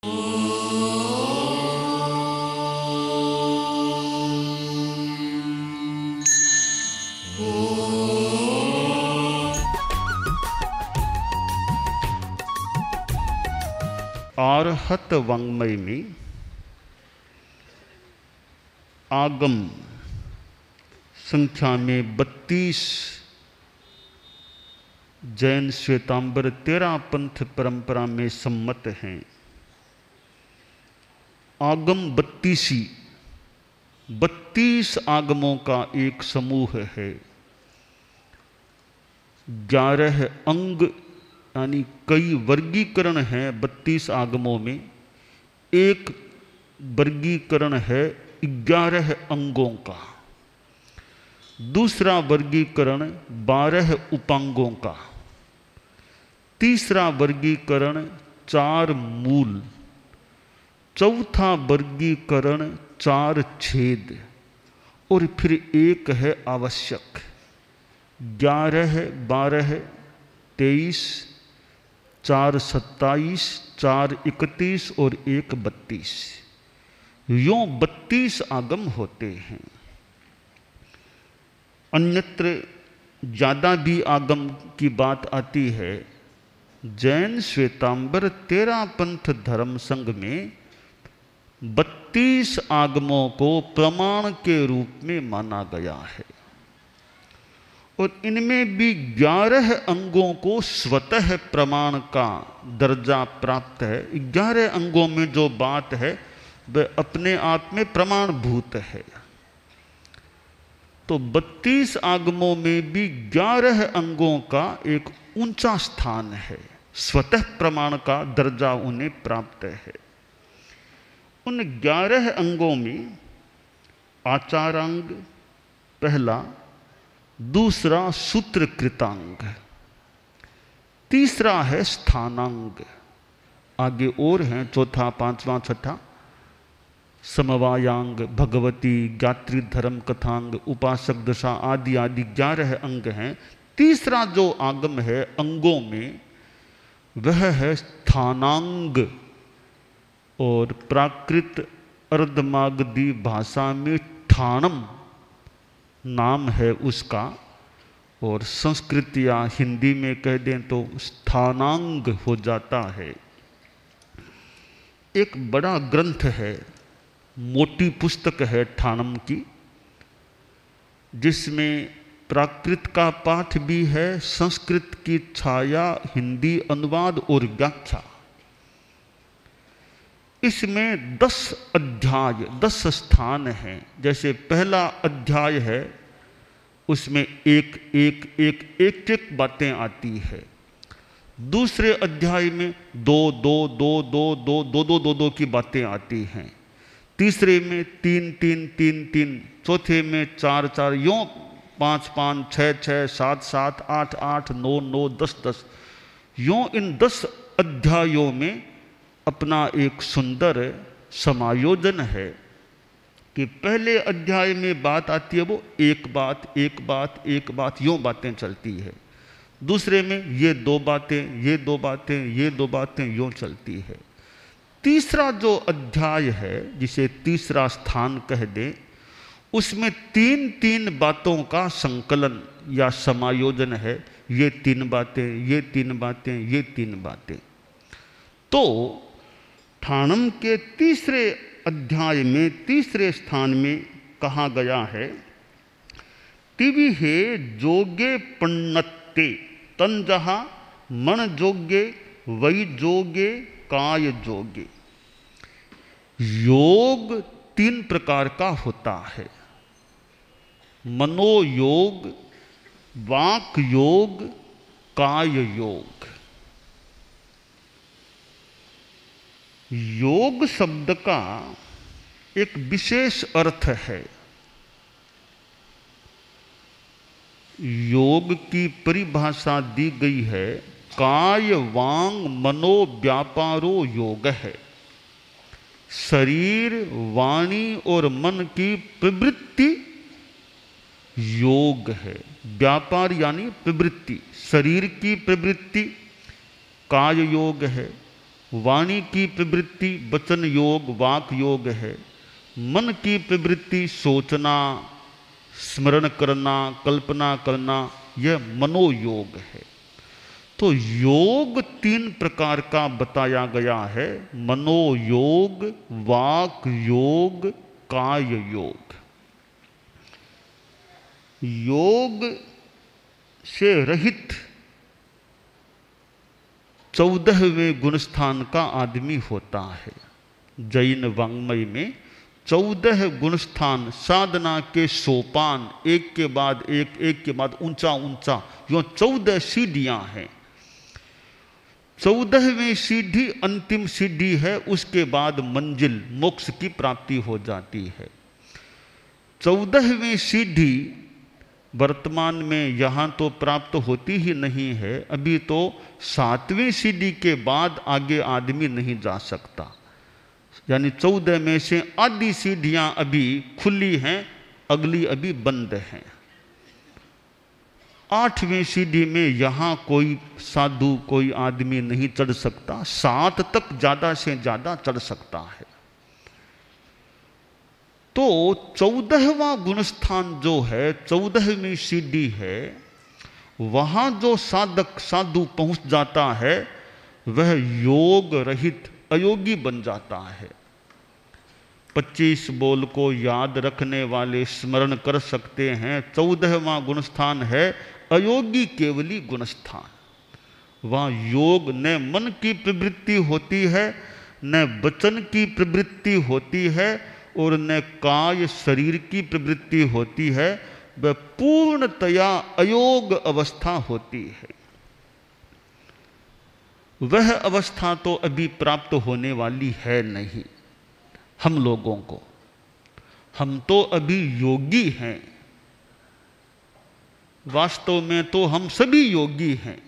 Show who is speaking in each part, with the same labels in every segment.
Speaker 1: आर्हत वाङ्मय में आगम संख्या में 32 जैन श्वेतांबर 13 पंथ परंपरा में सम्मत हैं। आगम 32 आगमों का एक समूह है। 11 अंग यानी कई वर्गीकरण हैं 32 आगमों में। एक वर्गीकरण है 11 अंगों का। दूसरा वर्गीकरण 12 उपांगों का। तीसरा वर्गीकरण 4 मूल। चौथा वर्गीकरण 4 छेद और फिर एक है आवश्यक। 11, 12, 23, 4 27, 4 31 और 1 32। यूं 32 आगम होते हैं। अन्यत्र ज्यादा भी आगम की बात आती है। जैन श्वेतांबर 13 पंथ धर्म संघ में 32 आगमों को प्रमाण के रूप में माना गया है और इनमें भी 11 अंगों को स्वतः प्रमाण का दर्जा प्राप्त है। 11 अंगों में जो बात है वह अपने आप में प्रमाणभूत है। तो 32 आगमों में भी 11 अंगों का एक ऊंचा स्थान है। स्वतः प्रमाण का दर्जा उन्हें प्राप्त है। उन 11 अंगों में आचारांग पहला, दूसरा सूत्रकृतांग, तीसरा है स्थानांग, आगे और हैं चौथा, पांचवा, छठा, समवायांग, भगवती, ज्ञात्री धर्म कथांग, उपासक दशा आदि आदि 11 अंग हैं। तीसरा जो आगम है अंगों में वह है स्थानांग और प्राकृत अर्धमागधी भाषा में ठाणम नाम है उसका और संस्कृत या हिंदी में कह दें तो स्थानांग हो जाता है। एक बड़ा ग्रंथ है, मोटी पुस्तक है ठाणम की, जिसमें प्राकृत का पाठ भी है, संस्कृत की छाया, हिंदी अनुवाद और व्याख्या। इसमें 10 अध्याय, 10 स्थान हैं। जैसे पहला अध्याय है उसमें एक बातें आती है। दूसरे अध्याय में 2 की बातें आती हैं। तीसरे में 3, चौथे में 4, यूं 5, 6, 7, 8, 9, 10, यूं इन 10 अध्यायों में अपना एक सुंदर समायोजन है कि पहले अध्याय में बात आती है वो एक बात यूं बातें चलती है। दूसरे में ये 2 बातें यूं चलती है। तीसरा जो अध्याय है जिसे तीसरा स्थान कह दें, उसमें 3 बातों का संकलन या समायोजन है। ये 3 बातें। तो ठाणम के तीसरे अध्याय में तीसरे स्थान में कहा गया है, तिविहे जोगे पण्णत्ते तंजहा मन जोगे वै जोगे काय जोगे। योग 3 प्रकार का होता है, मनोयोग, वाक योग, काय योग। योग शब्द का एक विशेष अर्थ है। योग की परिभाषा दी गई है, काय वांग मनो व्यापारो योग है। शरीर, वाणी और मन की प्रवृत्ति योग है। व्यापार यानी प्रवृत्ति, शरीर की प्रवृत्ति काय योग है, वाणी की प्रवृत्ति वचन योग वाक योग है। मन की प्रवृत्ति सोचना, स्मरण करना, कल्पना करना, यह मनोयोग है। तो योग 3 प्रकार का बताया गया है, मनोयोग, वाक योग, काय योग। योग से रहित 14वें गुणस्थान का आदमी होता है। जैन वाङ्मय में 14 गुणस्थान, साधना के सोपान, एक के बाद एक, एक के बाद ऊंचा ऊंचा, यो 14 सीढ़ियां हैं। 14वीं सीढ़ी अंतिम सीढ़ी है, उसके बाद मंजिल मोक्ष की प्राप्ति हो जाती है। 14वीं सीढ़ी वर्तमान में यहाँ तो प्राप्त होती ही नहीं है, अभी तो 7वीं सीढ़ी के बाद आगे आदमी नहीं जा सकता। यानी 14 में से आधी सीढ़ियाँ अभी खुली हैं, अगली अभी बंद हैं। 8वीं सीढ़ी में यहाँ कोई साधु, कोई आदमी नहीं चढ़ सकता, 7 तक ज़्यादा से ज़्यादा चढ़ सकता है। तो 14वां गुणस्थान जो है, 14वीं सीढ़ी है, वहाँ जो साधक साधु पहुँच जाता है वह योग रहित अयोगी बन जाता है। 25 बोल को याद रखने वाले स्मरण कर सकते हैं। 14वां गुणस्थान है अयोगी केवली गुणस्थान। वहाँ योग न मन की प्रवृत्ति होती है, न वचन की प्रवृत्ति होती है, और न काय शरीर की प्रवृत्ति होती है। वह पूर्णतया अयोग अवस्था होती है। वह अवस्था तो अभी प्राप्त होने वाली है नहीं हम लोगों को। हम तो अभी योगी हैं। वास्तव में तो हम सभी योगी हैं,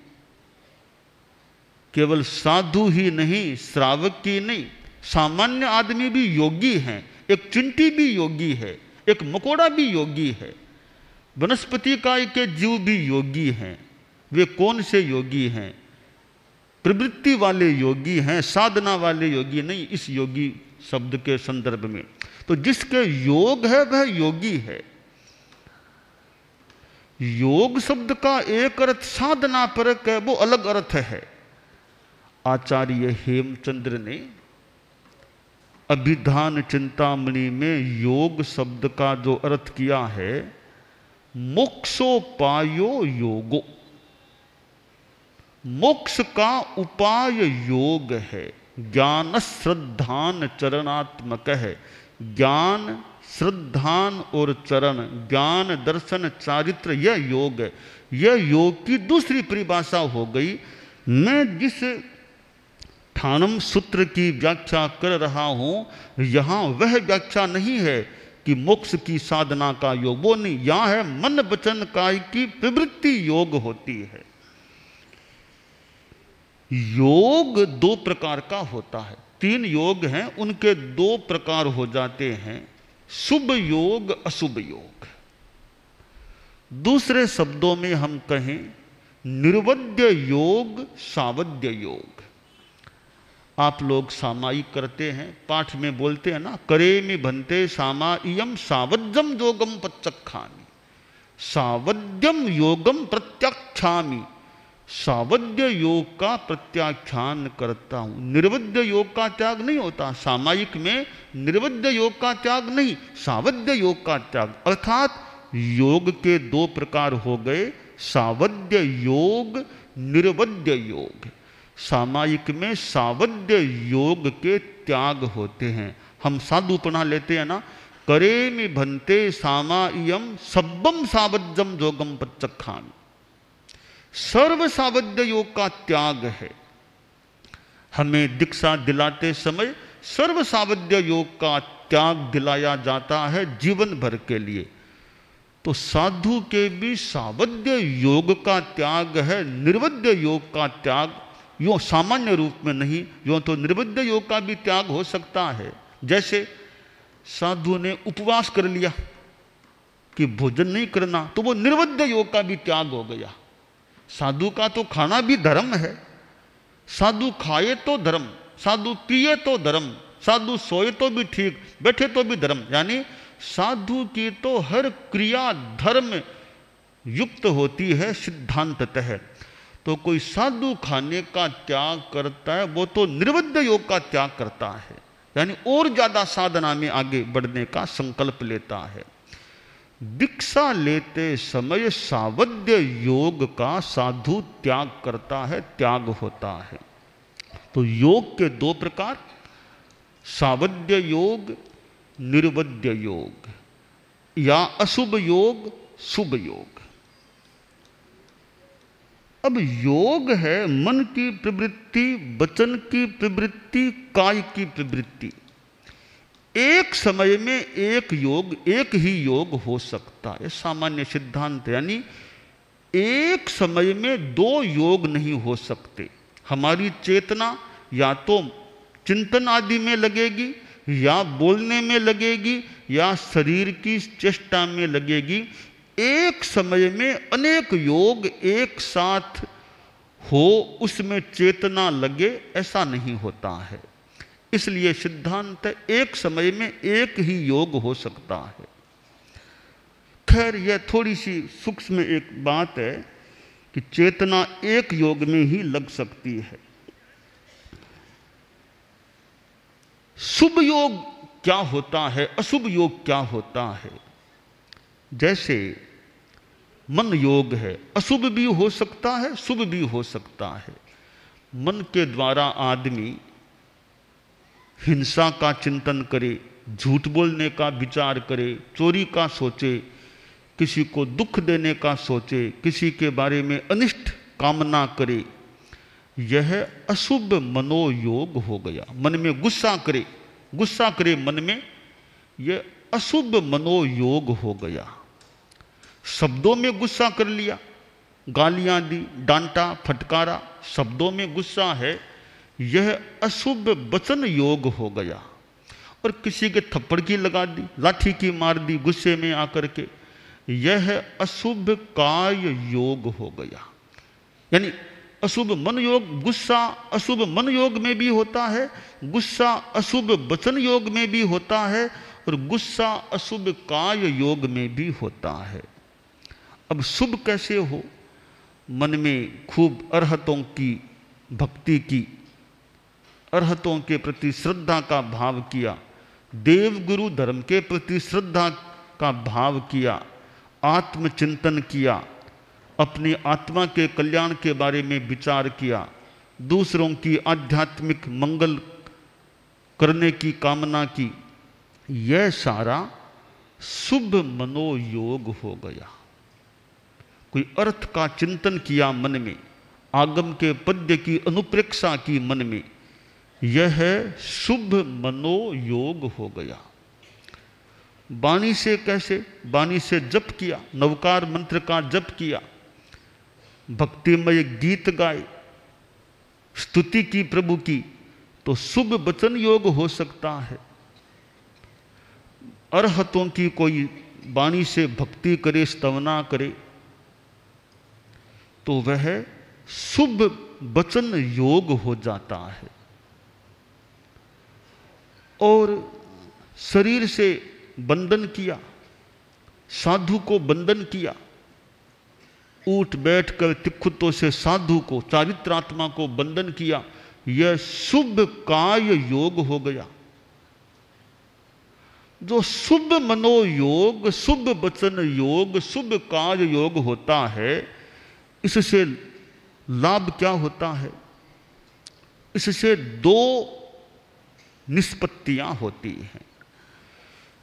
Speaker 1: केवल साधु ही नहीं, श्रावक ही नहीं, सामान्य आदमी भी योगी हैं। एक चिंटी भी योगी है, एक मकोड़ा भी योगी है, वनस्पति काय के जीव भी योगी हैं। वे कौन से योगी हैं? प्रवृत्ति वाले योगी हैं, साधना वाले योगी नहीं, इस योगी शब्द के संदर्भ में। तो जिसके योग है वह योगी है। योग शब्द का एक अर्थ साधना परक है, वो अलग अर्थ है। आचार्य हेमचंद्र ने अभिधान चिंतामणि में योग शब्द का जो अर्थ किया है, मोक्षोपायो योगो, मोक्ष का उपाय योग है। ज्ञान श्रद्धान चरणात्मक है। ज्ञान, श्रद्धान और चरण, ज्ञान दर्शन चारित्र, यह योग है। यह योग की दूसरी परिभाषा हो गई। मैं जिस ठाणम सूत्र की व्याख्या कर रहा हूं, यहां वह व्याख्या नहीं है कि मोक्ष की साधना का योग, वो नहीं। यहां है मन वचन काय की प्रवृत्ति योग होती है। योग 2 प्रकार का होता है। 3 योग हैं, उनके 2 प्रकार हो जाते हैं, शुभ योग, अशुभ योग। दूसरे शब्दों में हम कहें निर्वद्य योग, सावद्य योग। आप लोग सामायिक करते हैं, पाठ में बोलते हैं ना, करे में भंते सामायियम सावध्यम योगम प्रत्यक्षामि, सावध्यम योगम प्रत्याख्यामि। सावध्य योग का प्रत्याख्यान करता हूं। निर्वध्य योग का त्याग नहीं होता। सामायिक में निर्वध्य योग का त्याग नहीं, सावध्य योग का त्याग। अर्थात योग के 2 प्रकार हो गए, सावध्य योग, निर्वध्य योग। सामायिक में सावध्य योग के त्याग होते हैं। हम साधुपना लेते हैं ना, करे में भंते सामायियम सब्बम सावध्यम योगम प्रत्यक्षामि। सर्व सावध्य योग का त्याग है। हमें दीक्षा दिलाते समय सर्व सावध्य योग का त्याग दिलाया जाता है जीवन भर के लिए। तो साधु के भी सावध्य योग का त्याग है, निर्वध्य योग का त्याग यो सामान्य रूप में नहीं, यो तो निर्वध्य योग का भी त्याग हो सकता है। जैसे साधु ने उपवास कर लिया कि भोजन नहीं करना, तो वो निर्वध्य योग का भी त्याग हो गया। साधु का तो खाना भी धर्म है, साधु खाए तो धर्म, साधु पिए तो धर्म, साधु सोए तो भी ठीक, बैठे तो भी धर्म। यानी साधु की तो हर क्रिया धर्म युक्त होती है सिद्धांततः। तो कोई साधु खाने का त्याग करता है वो तो निर्वध्य योग का त्याग करता है, यानी और ज्यादा साधना में आगे बढ़ने का संकल्प लेता है। दीक्षा लेते समय सावध्य योग का साधु त्याग करता है, त्याग होता है। तो योग के दो प्रकार, सावध्य योग, निर्वध्य योग, या अशुभ योग, शुभ योग। अब योग है मन की प्रवृत्ति, वचन की प्रवृत्ति, काय की प्रवृत्ति। एक समय में एक योग, एक ही योग हो सकता है, सामान्य सिद्धांत। यानी एक समय में दो योग नहीं हो सकते। हमारी चेतना या तो चिंतन आदि में लगेगी, या बोलने में लगेगी, या शरीर की चेष्टा में लगेगी। एक समय में अनेक योग एक साथ हो, उसमें चेतना लगे, ऐसा नहीं होता है। इसलिए सिद्धांत एक समय में एक ही योग हो सकता है। खैर यह थोड़ी सी सूक्ष्म एक बात है कि चेतना एक योग में ही लग सकती है। शुभ योग क्या होता है, अशुभ योग क्या होता है? जैसे मन योग है, अशुभ भी हो सकता है, शुभ भी हो सकता है। मन के द्वारा आदमी हिंसा का चिंतन करे, झूठ बोलने का विचार करे, चोरी का सोचे, किसी को दुख देने का सोचे, किसी के बारे में अनिष्ट कामना करे, यह अशुभ मनोयोग हो गया। मन में गुस्सा करे मन में, यह अशुभ मनोयोग हो गया। शब्दों में गुस्सा कर लिया, गालियां दी, डांटा, फटकारा, शब्दों में गुस्सा है, यह अशुभ वचन योग हो गया। और किसी के थप्पड़ की लगा दी, लाठी की मार दी गुस्से में आकर के, यह अशुभ काय योग हो गया। यानी अशुभ मन योग, गुस्सा अशुभ मन योग में भी होता है, गुस्सा अशुभ वचन योग में भी होता है, और गुस्सा अशुभ काय योग में भी होता है। अब शुभ कैसे हो? मन में खूब अरहतों की भक्ति की, अरहतों के प्रति श्रद्धा का भाव किया, देव गुरु धर्म के प्रति श्रद्धा का भाव किया, आत्मचिंतन किया, अपनी आत्मा के कल्याण के बारे में विचार किया, दूसरों की आध्यात्मिक मंगल करने की कामना की, यह सारा शुभ मनोयोग हो गया। कोई अर्थ का चिंतन किया मन में, आगम के पद्य की अनुप्रेक्षा की मन में, यह शुभ मनोयोग हो गया। वाणी से कैसे? वाणी से जप किया, नवकार मंत्र का जप किया, भक्तिमय गीत गाए, स्तुति की प्रभु की, तो शुभ वचन योग हो सकता है। अरहतों की कोई वाणी से भक्ति करे, स्तवना करे, तो वह शुभ वचन योग हो जाता है। और शरीर से बंधन किया, साधु को बंधन किया, उठ बैठ कर तिखुतों से साधु को, चारित्रात्मा को बंधन किया, यह शुभ काय योग हो गया। जो शुभ मनोयोग, शुभ वचन योग, शुभ काय योग होता है, इससे लाभ क्या होता है? इससे दो निष्पत्तियां होती हैं।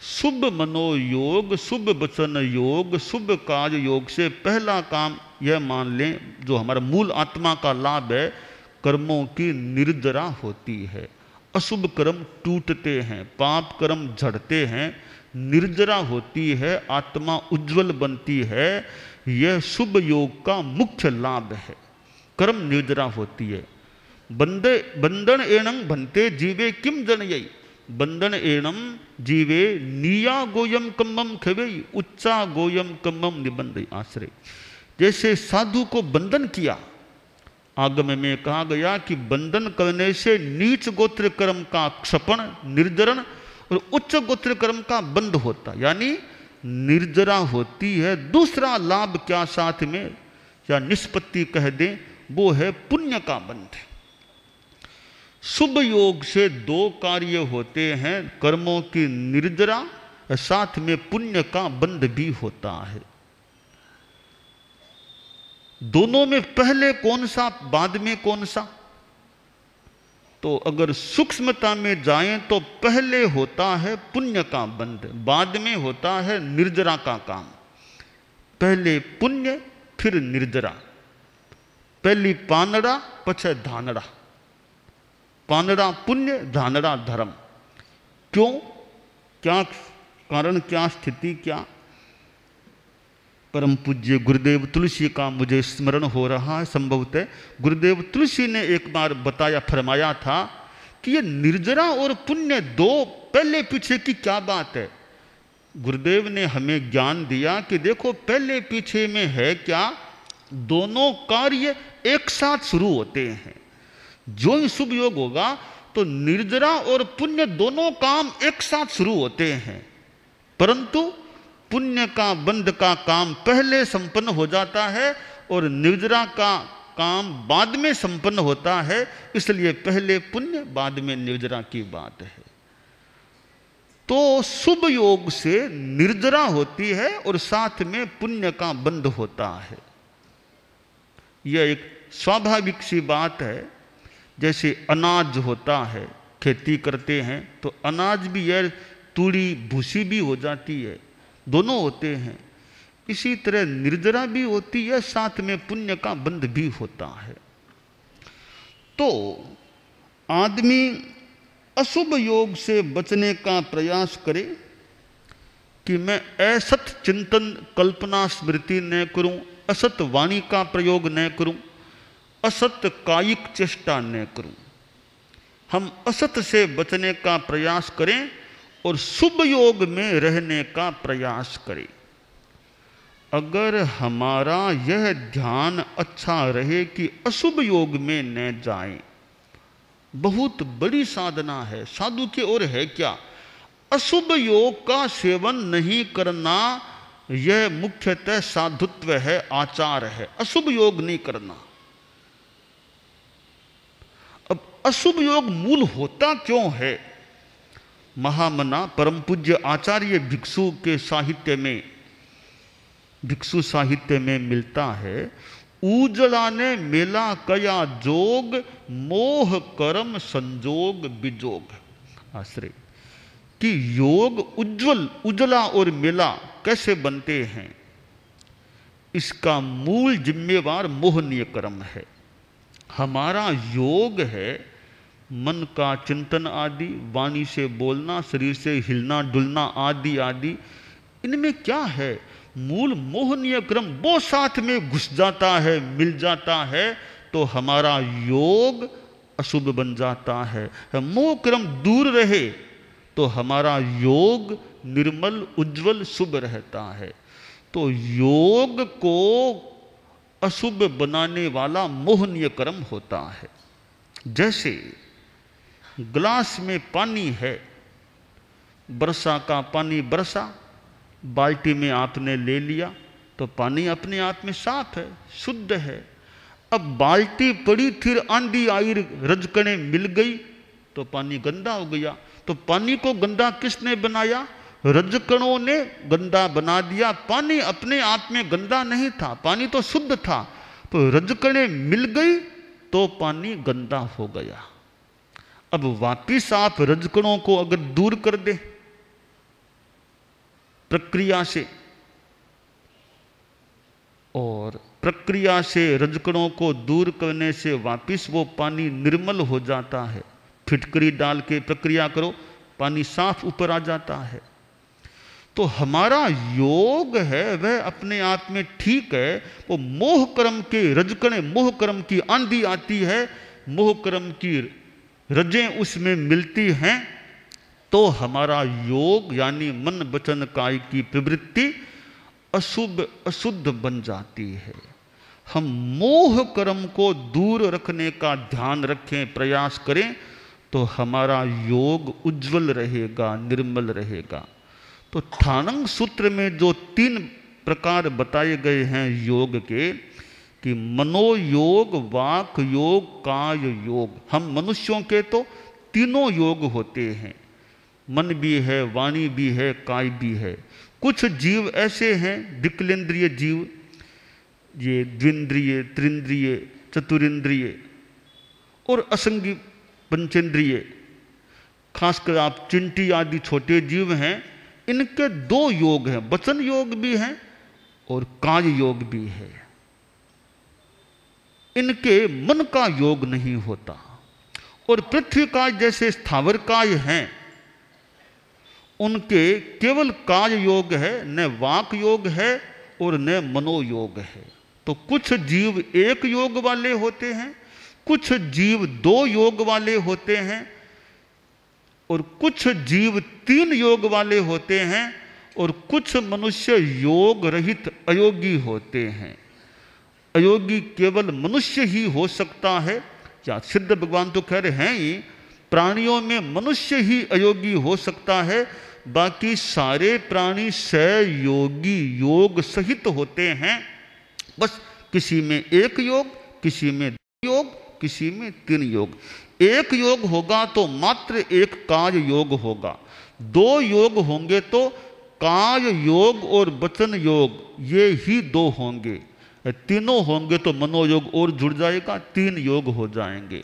Speaker 1: शुभ मनोयोग, शुभ वचन योग, शुभ कार्य योग से पहला काम यह मान लें, जो हमारा मूल आत्मा का लाभ है, कर्मों की निर्जरा होती है। अशुभ कर्म टूटते हैं, पाप कर्म झड़ते हैं, निर्जरा होती है, आत्मा उज्जवल बनती है। यह शुभ योग का मुख्य लाभ है। कर्म निर्जरा होती है। बंधन एणं भन्ते जीवे किम जनयई, बंधन एणं जीवे निया गोयम कम्मम खवेई, उच्चा गोयम कम्मम निबंध आश्रय। जैसे साधु को बंधन किया आगम में कहा गया कि बंधन करने से नीच गोत्र कर्म का क्षपण निर्जरण और उच्च गोत्र कर्म का बंध होता, यानी निर्जरा होती है। दूसरा लाभ क्या साथ में या निष्पत्ति कह दें, वो है पुण्य का बंध। शुभ योग से दो कार्य होते हैं, कर्मों की निर्जरा, साथ में पुण्य का बंध भी होता है। दोनों में पहले कौन सा बाद में कौन सा? तो अगर सूक्ष्मता में जाएं तो पहले होता है पुण्य का बंध, बाद में होता है निर्जरा का काम। पहले पुण्य फिर निर्जरा, पहली पानड़ा पछे धानड़ा, पानड़ा पुण्य धानड़ा धर्म। क्यों, क्या कारण, क्या स्थिति, क्या? परम पूज्य गुरुदेव तुलसी का मुझे स्मरण हो रहा है। संभवतः गुरुदेव तुलसी ने एक बार बताया, फरमाया था कि ये निर्जरा और पुण्य दो पहले पीछे की क्या बात है। गुरुदेव ने हमें ज्ञान दिया कि देखो पहले पीछे में है क्या, दोनों कार्य एक साथ शुरू होते हैं। जो ही शुभ योग होगा तो निर्जरा और पुण्य दोनों काम एक साथ शुरू होते हैं, परंतु पुण्य का बंध का काम पहले संपन्न हो जाता है और निर्जरा का काम बाद में संपन्न होता है। इसलिए पहले पुण्य बाद में निर्जरा की बात है। तो शुभ योग से निर्जरा होती है और साथ में पुण्य का बंध होता है। यह एक स्वाभाविक सी बात है। जैसे अनाज होता है, खेती करते हैं तो अनाज भी है, तूड़ी भूसी भी हो जाती है, दोनों होते हैं। इसी तरह निर्जरा भी होती है, साथ में पुण्य का बंध भी होता है। तो आदमी अशुभ योग से बचने का प्रयास करे कि मैं असत चिंतन कल्पना स्मृति न करूं, असत वाणी का प्रयोग न करूं, असत कायिक चेष्टा न करूं। हम असत से बचने का प्रयास करें और शुभ योग में रहने का प्रयास करें। अगर हमारा यह ध्यान अच्छा रहे कि अशुभ योग में न जाएं, बहुत बड़ी साधना है। साधु की ओर है क्या? अशुभ योग का सेवन नहीं करना, यह मुख्यतः साधुत्व है, आचार है। अशुभ योग नहीं करना। अब अशुभ योग मूल होता क्यों है? महामना परम पूज्य आचार्य भिक्षु के साहित्य में, भिक्षु साहित्य में मिलता है, उजला ने मेला कया जोग, मोह कर्म संजोग बिजोग। आश्रय कि योग उज्जवल, उजला और मेला कैसे बनते हैं, इसका मूल जिम्मेवार मोहनीय कर्म है। हमारा योग है मन का चिंतन आदि, वाणी से बोलना, शरीर से हिलना डुलना आदि आदि। इनमें क्या है? मूल मोहनीय क्रम वो साथ में घुस जाता है, मिल जाता है, तो हमारा योग अशुभ बन जाता है। मोह क्रम दूर रहे तो हमारा योग निर्मल उज्जवल शुभ रहता है। तो योग को अशुभ बनाने वाला मोहनीय कर्म होता है। जैसे गिलास में पानी है, बरसा का पानी बरसा, बाल्टी में आपने ले लिया तो पानी अपने आप में साफ है, शुद्ध है। अब बाल्टी पड़ी, फिर आंधी आई, रजकने मिल गई तो पानी गंदा हो गया। तो पानी को गंदा किसने बनाया? रजकणों ने गंदा बना दिया। पानी अपने आप में गंदा नहीं था, पानी तो शुद्ध था। तो रजकणे मिल गई तो पानी गंदा हो गया। अब वापिस आप रजकणों को अगर दूर कर दे प्रक्रिया से, और प्रक्रिया से रजकणों को दूर करने से वापिस वो पानी निर्मल हो जाता है। फिटकरी डाल के प्रक्रिया करो, पानी साफ ऊपर आ जाता है। तो हमारा योग है वह अपने आप में ठीक है। वो मोह कर्म के रजकणे, मोह कर्म की आंधी आती है, मोह कर्म की रजें उसमें मिलती हैं, तो हमारा योग यानी मन वचन काय की प्रवृत्ति अशुभ अशुद्ध बन जाती है। हम मोह कर्म को दूर रखने का ध्यान रखें, प्रयास करें, तो हमारा योग उज्जवल रहेगा, निर्मल रहेगा। तो ठाणंग सूत्र में जो 3 प्रकार बताए गए हैं योग के, कि मनोयोग, वाक योग, काय योग। हम मनुष्यों के तो तीनों योग होते हैं, मन भी है, वाणी भी है, काय भी है। कुछ जीव ऐसे हैं, विकलेंद्रिय जीव, ये द्विंद्रिय, त्रिंद्रिय, चतुरिंद्रिय और असंगी पंचेंद्रिय, खासकर आप चिंटी आदि छोटे जीव हैं, इनके 2 योग हैं, वचन योग भी है और काय योग भी है। इनके मन का योग नहीं होता। और पृथ्वी काय जैसे स्थावर काय हैं, उनके केवल काय योग है, न वाक योग है और न मनोयोग है। तो कुछ जीव 1 योग वाले होते हैं, कुछ जीव 2 योग वाले होते हैं, और कुछ जीव 3 योग वाले होते हैं, और कुछ मनुष्य योग रहित अयोगी होते हैं। अयोगी केवल मनुष्य ही हो सकता है, या सिद्ध भगवान तो कह रहे हैं ही, प्राणियों में मनुष्य ही अयोगी हो सकता है, बाकी सारे प्राणी सहयोगी योग सहित होते हैं। बस किसी में 1 योग, किसी में 2 योग, किसी में 3 योग। 1 योग होगा तो मात्र 1 काय योग होगा, 2 योग होंगे तो काय योग और वचन योग ये ही 2 होंगे, तीनों होंगे तो मनोयोग और जुड़ जाएगा, 3 योग हो जाएंगे।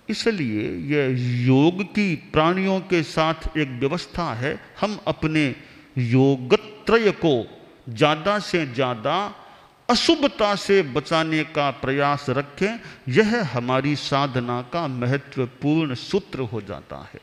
Speaker 1: इसलिए यह योग की प्राणियों के साथ एक व्यवस्था है। हम अपने योगत्रय को ज़्यादा से ज़्यादा अशुभता से बचाने का प्रयास रखें, यह हमारी साधना का महत्वपूर्ण सूत्र हो जाता है।